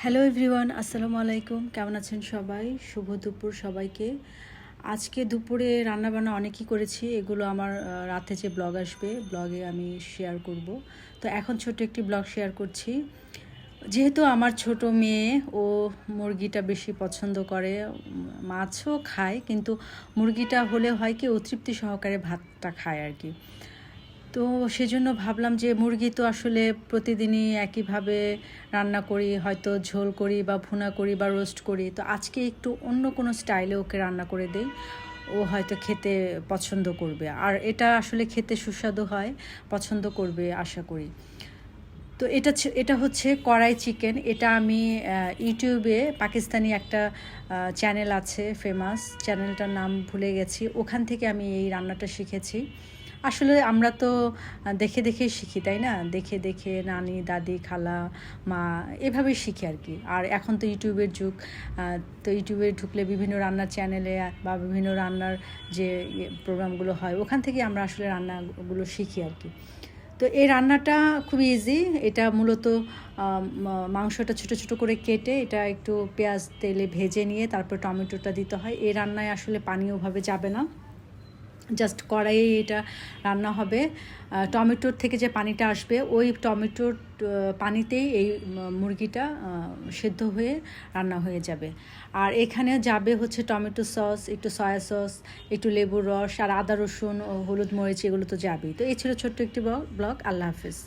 Hello everyone, আসসালামু আলাইকুম। কেমন আছেন সবাই? শুভ দুপুর সবাইকে। আজকে দুপুরে রান্নাবান্না অনেকই করেছি, এগুলো আমার রাতে যে ব্লগ আসবে ব্লগে আমি শেয়ার করব। তো এখন ছোট একটি ব্লগ শেয়ার করছি। যেহেতু আমার ছোট মেয়ে, ও মুরগিটা বেশি পছন্দ করে, মাছও খায়, কিন্তু মুরগিটা হলে হয় কি ও তৃপ্তি সহকারে ভাতটা খায় আর কি। তো সেজন্য ভাবলাম যে মুরগি তো আসলে প্রতিদিনই একইভাবে রান্না করি, হয়তো ঝোল করি বা ভুনা করি বা রোস্ট করি। তো আজকে একটু অন্য কোনো স্টাইলে ওকে রান্না করে দেই, ও হয়তো খেতে পছন্দ করবে, আর এটা আসলে খেতে সুস্বাদু হয়, পছন্দ করবে আশা করি। তো এটা হচ্ছে কড়াই চিকেন। এটা আমি ইউটিউবে পাকিস্তানি একটা চ্যানেল আছে, ফেমাস চ্যানেলটার নাম ভুলে গেছি, ওখান থেকে আমি এই রান্নাটা শিখেছি। আসলে আমরা তো দেখে দেখে শিখি, তাই না? দেখে দেখে নানি, দাদি, খালা, মা এভাবেই শিখি আর কি। আর এখন তো ইউটিউবের যুগ, তো ইউটিউবে ঢুকলে বিভিন্ন রান্নার চ্যানেলে বা বিভিন্ন রান্নার যে প্রোগ্রামগুলো হয়, ওখান থেকে আমরা আসলে রান্নাগুলো শিখি আর কি। তো এই রান্নাটা খুব ইজি। এটা মূলত মাংসটা ছোটো ছোটো করে কেটে এটা একটু পেঁয়াজ তেলে ভেজে নিয়ে তারপর টমেটোটা দিতে হয়। এই রান্নায় আসলে পানীয়ভাবে যাবে না, জাস্ট কড়াইয়ে এটা রান্না হবে। টমেটোর থেকে যে পানিটা আসবে, ওই টমেটোর পানিতেই এই মুরগিটা সেদ্ধ হয়ে রান্না হয়ে যাবে। আর এখানে যাবে হচ্ছে টমেটো সস, একটু সয়া সস, একটু লেবুর রস, আর আদা রসুন ও হলুদ মরিচ, এগুলো তো যাবেই। তো এই ছিল ছোট্ট একটি ব্লগ। আল্লাহ হাফেজ।